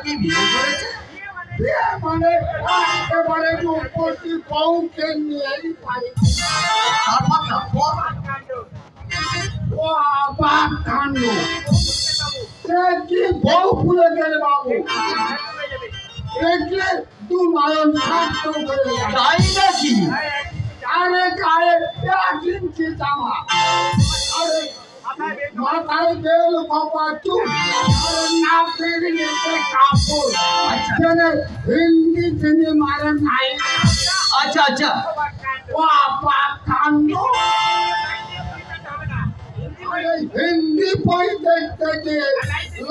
কি বিয়ে করেছে? মানে একেবারে রূপসী বউকে নিয়েই পাই। তারপর তারপর ও আবার কাণ্ড, সে কি বউ খুলে গেলে বাবু, দেখলে দু নয়ন শান্ত হয়ে গেল। তাই নাকি? আরে গায়ে 1 ইঞ্চি জামা, আরে মাথায় বেল বাবা চুল, আরে নাকের নিচে কাপড়, যেন হিন্দি সিনেমার নাই। আচ্ছা আচ্ছা, বাবা কাণ্ড, হিন্দি বই দেখতে গিয়ে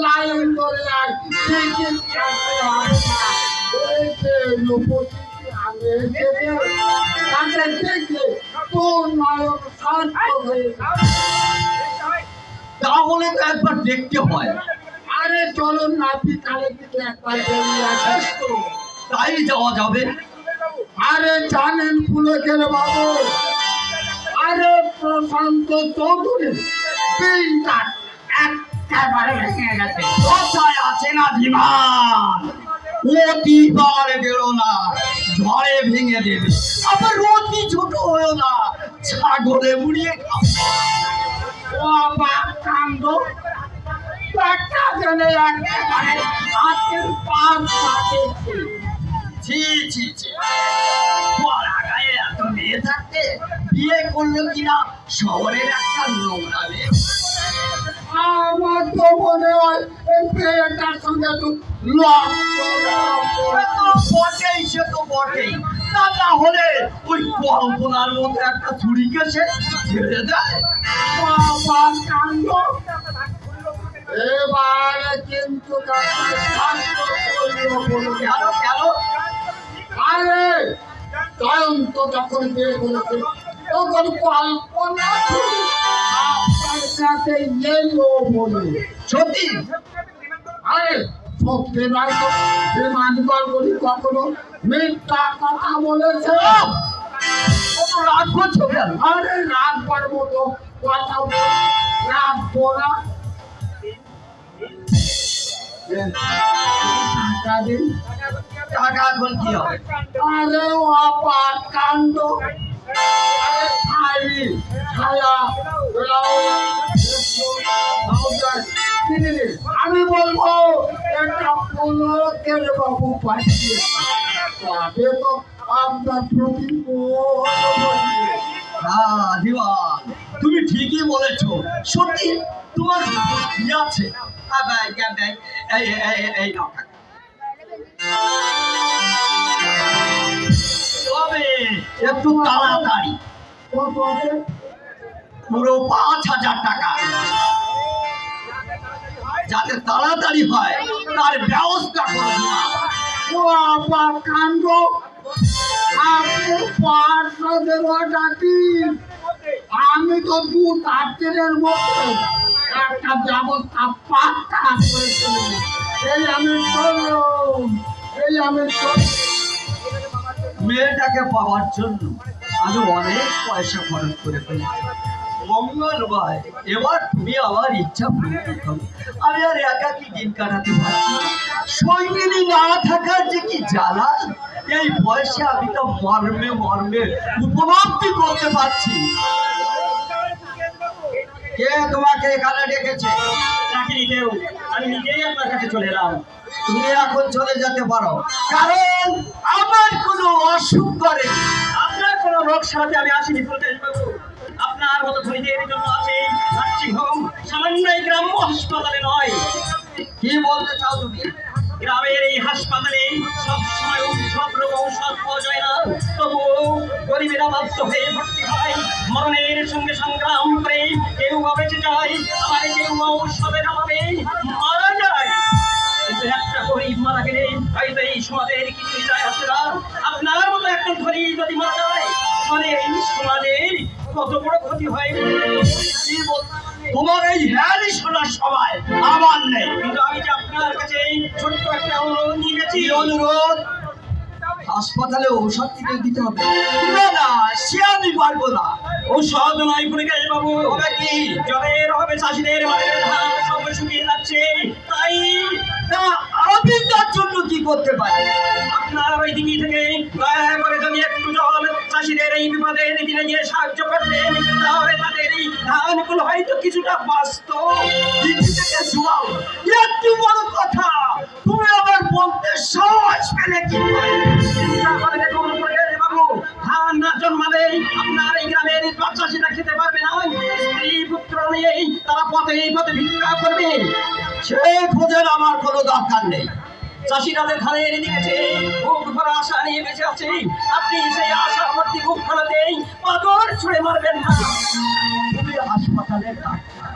লাইন ধরে আর টিকিট কাটতে হবে না। এই যে রূপসী আমি এসেছে, তাকে দেখলে তোর নয়ন শান্ত হয়ে যাবে। তাহলে তো একবার দেখতে হয়। আরে চলো নাতি কালে দিকে একবার বেরিয়ে আসে। তাই যাওয়া যাবে। আরে জানেন পুলকের বাবু, আরে প্রশান্ত চৌধুরী দিনটা একেবারে ভেঙে গেছে। কোথায় আছে না বিমান? অতিবার বেরো না, ঝড়ে ভেঙে দেবে। আবার অতি ছোট হয়েও না, ছাগলে মুড়িয়ে খাও। বাবা কাণ্ড, একটা জনে একেবারে হাতের পাঁচ পাতেছে। ছি ছি ছি, পড়া গায়ে এত মেয়ে থাকতে বিয়ে করলো কিনা শহরের একটা নোংরা মেয়ে। আমার তো মনে হয় এই মেয়েটার সঙ্গে একটু সে তো বটেই, সে তো বটেই। তা না হলে ওই কল্পনার মতো একটা ছুরিকে সে ছেড়ে দেয়। বাবা কাণ্ড, এবারে কিন্তু শান্ত করলো বলে। কেন কেন? আরে জয়ন্ত যখন বিয়ে করেছে তখন কল্পনা ছিল আপনার কাছে এলো বলে। সত্যি? আরে সত্যি নয় তো, সে মানবার বলি কখনো মিথ্যা কথা বলেছে? কত রাগ করছো কেন? আরে রাগ পারবো তো কথা বল, রাগ পড়া টাকা দিন। টাকা এখন কি হবে? আরে অপার কাণ্ড, আরে খালি ছায়া আমি বলবো একটা পুলকের বাবু পাঠিয়ে তবে তো আপনার প্রতি হ্যাঁ দিওয়ান, তুমি ঠিকই বলেছো। সত্যি তোমার কি আছে? এই নাও টাকা। তবে একটু তাড়াতাড়ি, পুরো 5,000 টাকা, যাতে তাড়াতাড়ি হয় তার ব্যবস্থা করে দেওয়া। আবার কাণ্ড, আপনি 500 দেওয়া ডাকি, আমি তো 2-4 দিনের মধ্যে একটা ব্যবস্থা পাক্কা করে ফেলবো। এই আমি চললাম, এই আমি মেয়েটাকে পাওয়ার জন্য আমি অনেক পয়সা খরচ করে ফেলেছি। মঙ্গল ভাই, এবার তুমি আমার ইচ্ছা পূরণ করো। আমি আর একাকি দিন কাটাতে পারছি না। সঙ্গিনী না থাকার যে কি জ্বালা, এই বয়সে আমি তো মর্মে মর্মে উপলব্ধি করতে পারছি। কে তোমাকে এখানে ডেকেছে? চাকরি কেউ, আমি নিজেই আপনার কাছে চলে এলাম। তুমি এখন চলে যেতে পারো, কারণ আমার কোনো অসুখ করে। আপনার কোনো রোগ সারাতে আমি আসিনি ফুলকেশ বাবু। আপনার মতো ধনীদের জন্য আছে নার্সিং হোম, সামান্য এই গ্রাম্য হাসপাতালে নয়। কি বলতে চাও তুমি? গ্রামের এই হাসপাতালে সবসময় সব রোগ ঔষধ পাওয়া যায় না, তবুও গরিবেরা বাধ্য হয়ে ভর্তি হয়। মরণের সঙ্গে সংগ্রাম করে কেউ বা বেঁচে যায়, আবার কেউ ঔষধের অভাবে মারা যায়। কিন্তু একটা গরিব মারা গেলে হয়তো এই সমাজের কিছুই যায় আসে না। আপনার মতো একটা ধনী যদি মারা যায়, মানে এই সমাজের কত বড় ক্ষতি হয়। কি বল, তোমার এই হ্যারি শোনার সময় আমার নেই। কিন্তু আমি যে আপনার কাছে এই ছোট্ট একটা অনুরোধ নিয়ে গেছি। কি অনুরোধ? হাসপাতালে ঔষধ কিনে দিতে হবে? না না, সে আমি পারবো না। ঔষধ নয় ফুলকেশ বাবু, তবে কি? জলের অভাবে চাষিদের মাঠের ধান সব শুকিয়ে যাচ্ছে, তাই না, আমি তার জন্য কি করতে পারি? আপনার ওই দিকে থেকে দয়া করে যদি একটু জল চাষিদের এই বিপদের দিনে গিয়ে সাহায্য করতেন, তাহলে তাদের এই ধানগুলো হয়তো কিছুটা বাঁচত। দিদি থেকে জল, এত বড় কথা তুমি আবার বলতে সাহস পেলে কি করে? চিন্তা করে দেখুন প্রকাশ বাবু, ধান না জন্মালেই আপনার এই গ্রামের চাষিরা খেতে পারবে না। স্ত্রী পুত্র নিয়েই তারা পথে পথে ভিক্ষা করবে। সে খোঁজের আমার কোনো দরকার নেই। চাষিরা ধানের দিকেছে বুক ভরা আশা নিয়ে বেঁচে আছে। আপনি সেই আশা ভর্তি বুক ফলাতেই পাথর ছুঁড়ে মারবেন না। তুমি হাসপাতালের ডাক্তার,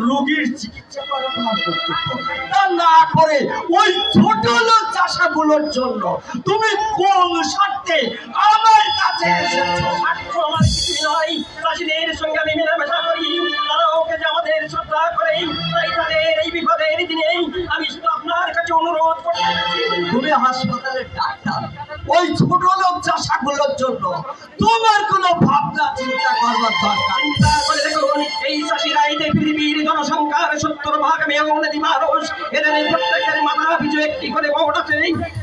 রোগীর চিকিৎসা করা তোমার কর্তব্য। তা না করে ওই ছোট লোক চাষাগুলোর জন্য তুমি কোন স্বার্থে আমার কাছে এসেছো? স্বার্থ আমার কিছুই নয়। চাষিদের সঙ্গে আমি মেলামেশা করি, তারা ওকে যে আমাদের শ্রদ্ধা করে। তাই তাদের এই বিপদের দিনে আমি শুধু আপনার কাছে অনুরোধ করতে চাচ্ছি। তুমি হাসপাতালের ডাক্তার, ওই ছোট লোক চাষাগুলোর জন্য তোমার কোনো ভাবনা চিন্তা করবার দরকার নেই। চিন্তা করে দেখুন, এই চাষিরা এই যে পৃথিবীর জনসংখ্যার 70% মেয়নদী মানুষ। এদের এই প্রত্যেকের মাথা পিছু একটি করে ভোট আছে।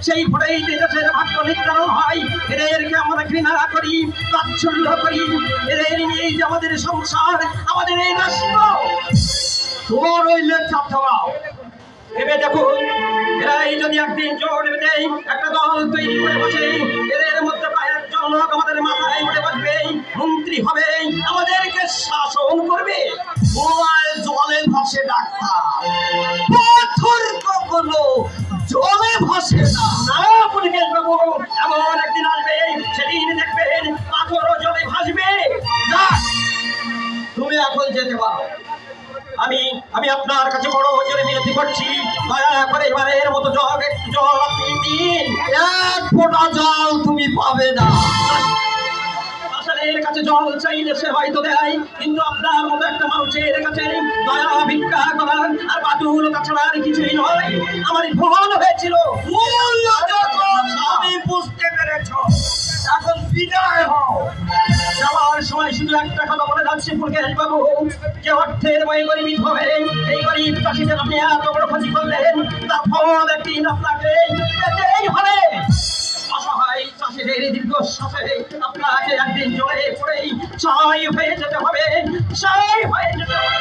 সেই ভোটেই দেশের ভাগ্য নির্ধারণ হয়। এদেরকে আমরা ঘৃণা করি, তাচ্ছল্য করি। এদের নিয়েই যে আমাদের সংসার, আমাদের এই রাষ্ট্র। তোমার ওই লেখা থামাও। ভেবে দেখুন, এরাই যদি একদিন জোট বেঁধে একটা দল তৈরি করে বসে, এদের মধ্যে প্রায় একজন লোক আমাদের মাথায় উঠে বসবে, মন্ত্রী হবে, আমাদেরকে শাসন করবে। তোমার জলে ভাসে ডাক্তার, পাথর কখনো জলে ভাসে না। না পুলিশ বাবু, এমন একদিন আসবে, সেদিন দেখবেন পাথরও জলে ভাসবে। যাক, তুমি এখন যেতে পারো। আমি আপনার কাছে বড় জোরে বিনতি করছি, দয়া করে এবারের মতো জল একটু জল আপনি দিন। এক ফোঁটা জল তুমি পাবে না। আসাদের কাছে জল চাইলে সে হয়তো দেয়, কিন্তু আপনার মতো একটা মানুষের কাছে দয়া ভিক্ষা করার আর বাতুলতা ছাড়া আর কিছুই নয়। আমার ভুল হয়েছিল। মূল্য যখন তুমি বুঝতে পেরেছ, এখন বিদায় হও। যাওয়ার সময় শুধু একটা কথা বলে যাচ্ছি পুলকেশ বাবু, যে অর্থের বই গরিব হবে, এই গরিব চাষিদের আপনি এত বড় ক্ষতি করলেন, তার ফল একদিন আপনাকে পেতেই হবে। অসহায় চাষিদের দীর্ঘশ্বাসে আপনাকে একদিন জলে পড়েই ছাই হয়ে যেতে হবে, ছাই হয়ে যেতে হবে।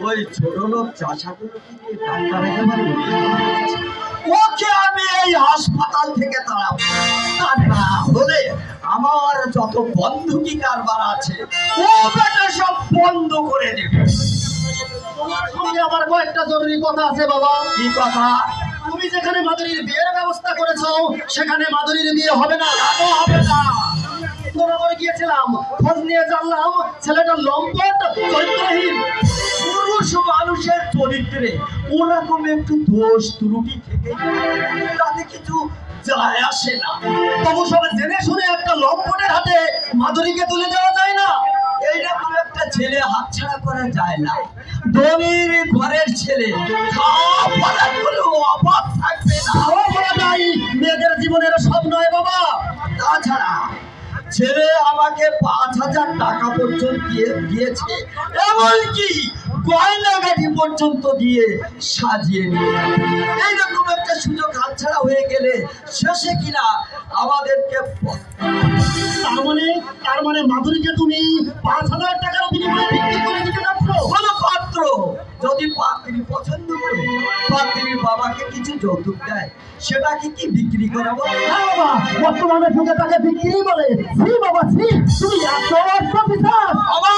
ওই ছোট লোক চাষাগুলো কি ডাক্তার একেবারে ওকে আমি এই হাসপাতাল থেকে তাড়াবো। তা না হলে আমার যত বন্ধুকি কারবার আছে ও বেটা সব বন্ধ করে দেবে। তোমার সঙ্গে আমার কয়েকটা জরুরি কথা আছে বাবা। কি কথা? তুমি যেখানে মাধুরীর বিয়ের ব্যবস্থা করেছো, সেখানে মাধুরীর বিয়ে হবে না। কেন হবে না? নগরে গিয়েছিলাম, খোঁজ নিয়ে জানলাম ছেলেটা লম্পট, চরিত্রহীন। পুরুষ মানুষের চরিত্রে ওরকম একটু দোষ ত্রুটি থেকে তাতে কিছু যায় আসে না। তবু সবাই জেনে শুনে একটা লম্পটের হাতে মাধুরীকে তুলে দেওয়া যায় না। এইরকম একটা ছেলে হাতছাড়া করা যায় না। ধনীর ঘরের ছেলে খাওয়া-পড়াগুলো অভাব থাকবে না। খাওয়া পড়া নাই, মেয়েদের জীবনের সব নয় বাবা। তাছাড়া ছেলে আমাকে 5,000 টাকা পর্যন্ত দিয়েছে, এমনকি গয়নাগাটি পর্যন্ত দিয়ে সাজিয়ে নিয়ে যাবে। এইরকম একটা সুযোগ হাতছাড়া হয়ে গেলে শেষে কিনা আমাদেরকে তার মানে মাধুরীকে তুমি 5,000 টাকার বিনিময়ে বিক্রি করে দিতে যাচ্ছ? কোনো পাত্র যদি পাত্রী পছন্দ করে পাত্রীর বাবাকে কিছু যৌতুক দেয়, সেটাকে কি বিক্রি করাবো? হ্যাঁ বাবা, বর্তমানে যুগে তাকে বিক্রি বলে। ছি বাবা ছি, তুমি এত অসৎ। আমার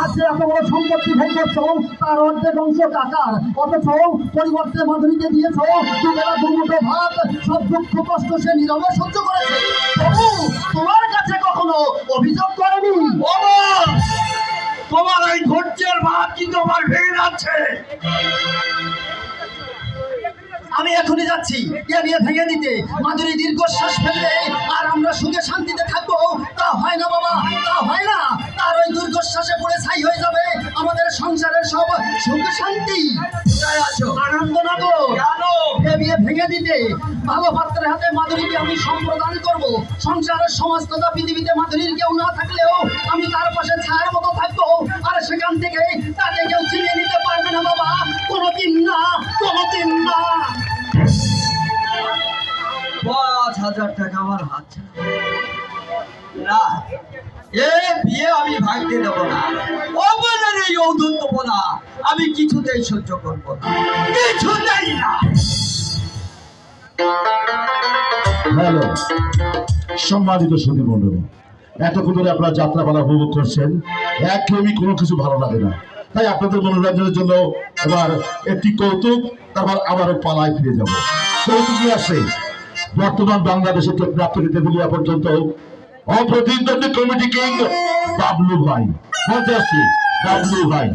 আজ যে এত বড় সম্পত্তি ভোগ করছো, তার অর্ধেক অংশ টাকার, অথচ পরিবর্তে মাধুরীকে দিয়েছ দুবেলা দুমুঠো ভাত। সব দুঃখ কষ্ট সে নীরবে সহ্য করেছে, তবু তোমার কাছে কখনো অভিযোগ করেনি। আমার তোমার এই ধৈর্যের ভাত কিন্তু আমার ভেঙে যাচ্ছে। আমি এখনই যাচ্ছি এ বিয়ে ভেঙে দিতে, মাধুরী দীর্ঘশ্বাস ফেলবে আর আমরা সুখে শান্তিতে থাকবো। তা হয় না বাবা, তা হয় না। তার ওই দীর্ঘশ্বাসে পড়ে ছাই হয়ে যাবে আমাদের সংসারের সব সুখ শান্তি। কোথায় আছো? আনন্দ না তো কেন? এ বিয়ে ভেঙে দিতে ভালো পাত্রের হাতে মাধুরীকে আমি সম্প্রদান করব। সংসারের সমস্ততা পৃথিবীতে মাধুরীর কেউ না থাকলেও আমি তার পাশে ছায়ার মতো থাকবো। আর আর সেখান থেকে তাকে কেউ চিনে নিতে পারবে না বাবা, কোনোদিন না, কোনোদিন না। ৫,০০০ টাকা আমার হাত না, এ বিয়ে আমি ভাঙতে দেবো না, অবনের এই ঔদ্ধত দেবো না, আমি কিছুতেই সহ্য করবো না, কিছুতেই না। হ্যালো সম্মানিত সুধী মন্ডলী, এতক্ষণ ধরে আপনারা যাত্রাপালা উপভোগ করছেন, একঘেয়েমি কোনো কিছু ভালো লাগে না, তাই আপনাদের মনোরঞ্জনের জন্য এবার একটি কৌতুক, তারপর আবারও পালায় ফিরে যাব। কৌতুকই আসে বর্তমান বাংলাদেশে প্রাপ্ত তেতুলিয়া পর্যন্ত অপ্রতিদ্বন্দ্বী কমিটি কিং বাবলু ভাই, মঞ্চে আসছি বাবলু ভাই।